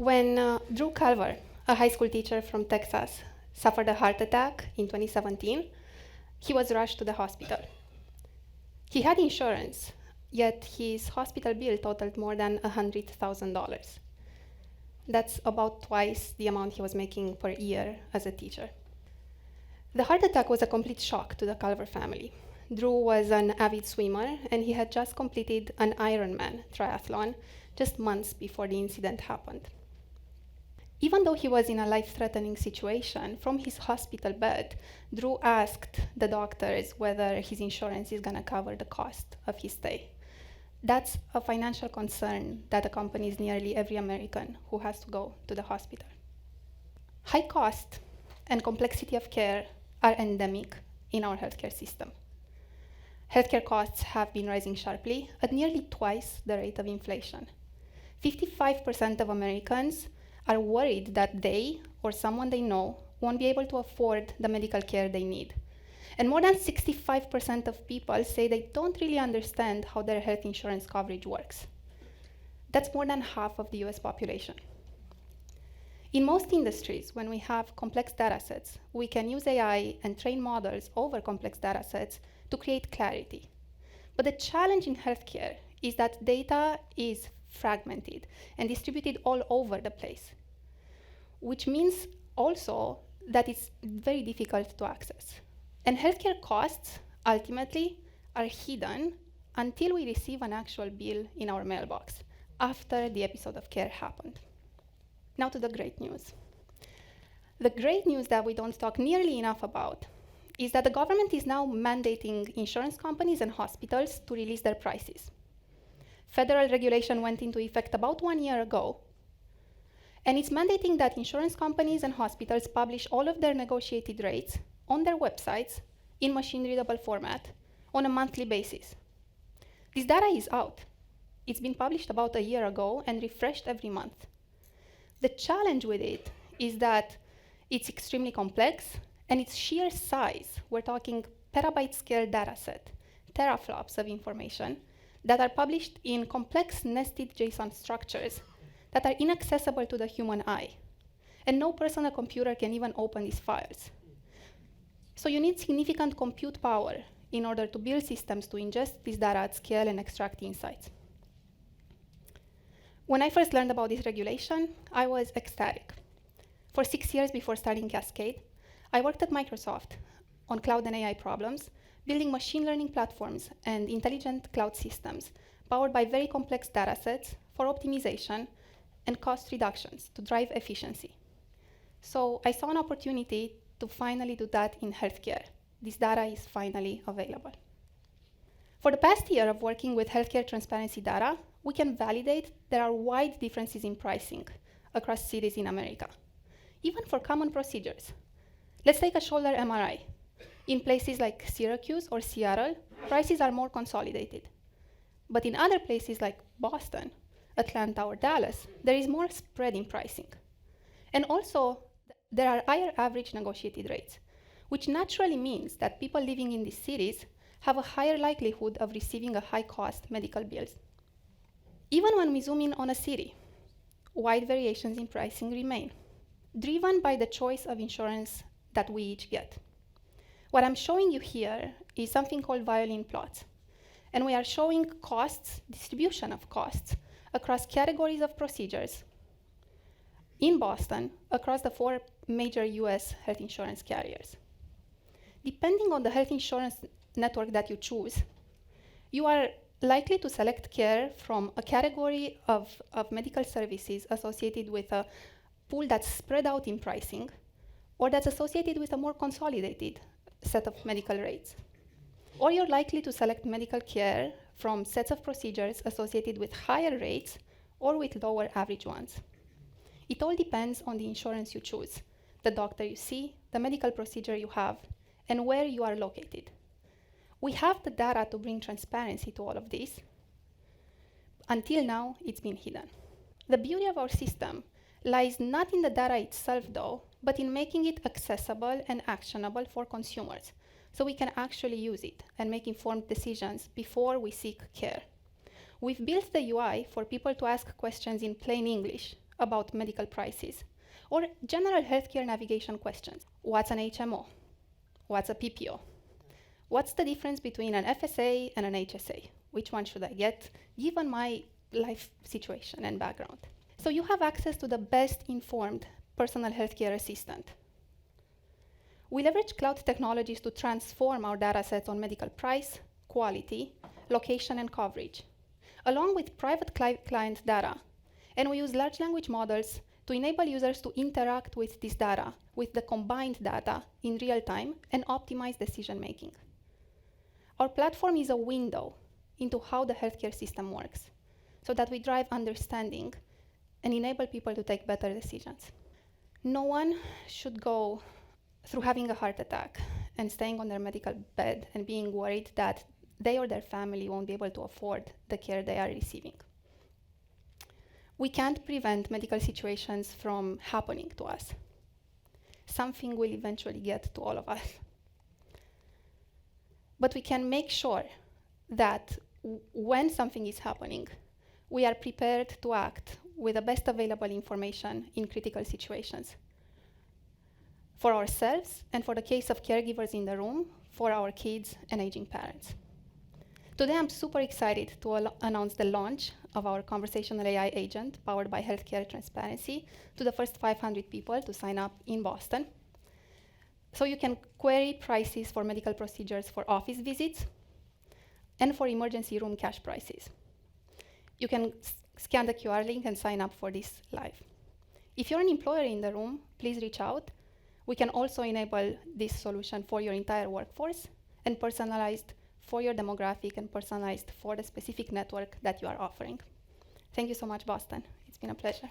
When Drew Calver, a high school teacher from Texas, suffered a heart attack in 2017, he was rushed to the hospital. He had insurance, yet his hospital bill totaled more than $100,000. That's about twice the amount he was making per year as a teacher. The heart attack was a complete shock to the Calver family. Drew was an avid swimmer, and he had just completed an Ironman triathlon just months before the incident happened. Even though he was in a life-threatening situation, from his hospital bed, Drew asked the doctors whether his insurance is going to cover the cost of his stay. That's a financial concern that accompanies nearly every American who has to go to the hospital. High cost and complexity of care are endemic in our healthcare system. Healthcare costs have been rising sharply at nearly twice the rate of inflation. 55% of Americans are worried that they or someone they know won't be able to afford the medical care they need. And more than 65% of people say they don't really understand how their health insurance coverage works. That's more than half of the US population. In most industries, when we have complex data sets, we can use AI and train models over complex data sets to create clarity. But the challenge in healthcare is that data is fragmented and distributed all over the place, which means also that it's very difficult to access. And healthcare costs, ultimately, are hidden until we receive an actual bill in our mailbox, after the episode of care happened. Now to the great news. The great news that we don't talk nearly enough about is that the government is now mandating insurance companies and hospitals to release their prices. Federal regulation went into effect about 1 year ago, and it's mandating that insurance companies and hospitals publish all of their negotiated rates on their websites in machine-readable format on a monthly basis. This data is out. It's been published about a year ago and refreshed every month. The challenge with it is that it's extremely complex, and its sheer size, we're talking petabyte-scale data set, teraflops of information, that are published in complex nested JSON structures that are inaccessible to the human eye. And no personal computer can even open these files. So you need significant compute power in order to build systems to ingest this data at scale and extract insights. When I first learned about this regulation, I was ecstatic. For 6 years before starting Cascade, I worked at Microsoft on cloud and AI problems, building machine learning platforms and intelligent cloud systems powered by very complex data sets for optimization and cost reductions to drive efficiency. So I saw an opportunity to finally do that in healthcare. This data is finally available. For the past year of working with healthcare transparency data, we can validate there are wide differences in pricing across cities in America, even for common procedures. Let's take a shoulder MRI. In places like Syracuse or Seattle, prices are more consolidated. But in other places like Boston, Atlanta, or Dallas, there is more spread in pricing. And also, there are higher average negotiated rates, which naturally means that people living in these cities have a higher likelihood of receiving a high-cost medical bills. Even when we zoom in on a city, wide variations in pricing remain, driven by the choice of insurance that we each get. What I'm showing you here is something called violin plots. And we are showing costs, distribution of costs, across categories of procedures in Boston across the 4 major US health insurance carriers. Depending on the health insurance network that you choose, you are likely to select care from a category of medical services associated with a pool that's spread out in pricing, or that's associated with a more consolidated set of medical rates. Or you're likely to select medical care from sets of procedures associated with higher rates or with lower average ones. It all depends on the insurance you choose, the doctor you see, the medical procedure you have, and where you are located. We have the data to bring transparency to all of this. Until now, it's been hidden. The beauty of our system lies not in the data itself, though, but in making it accessible and actionable for consumers, so we can actually use it and make informed decisions before we seek care. We've built the UI for people to ask questions in plain English about medical prices, or general healthcare navigation questions. What's an HMO? What's a PPO? What's the difference between an FSA and an HSA? Which one should I get, given my life situation and background? So you have access to the best informed personal healthcare assistant. We leverage cloud technologies to transform our datasets on medical price, quality, location, and coverage, along with private client data. And we use large language models to enable users to interact with this data, with the combined data in real time, and optimize decision making. Our platform is a window into how the healthcare system works, so that we drive understanding and enable people to take better decisions. No one should go through having a heart attack and staying on their medical bed and being worried that they or their family won't be able to afford the care they are receiving. We can't prevent medical situations from happening to us. Something will eventually get to all of us. But we can make sure that when something is happening, we are prepared to act with the best available information in critical situations. For ourselves, and for the case of caregivers in the room, for our kids and aging parents. Today, I'm super excited to announce the launch of our conversational AI agent powered by healthcare transparency to the first 500 people to sign up in Boston. So you can query prices for medical procedures for office visits and for emergency room cash prices. You can scan the QR link and sign up for this live. If you're an employer in the room, please reach out. We can also enable this solution for your entire workforce and personalized for your demographic and personalized for the specific network that you are offering. Thank you so much, Boston. It's been a pleasure.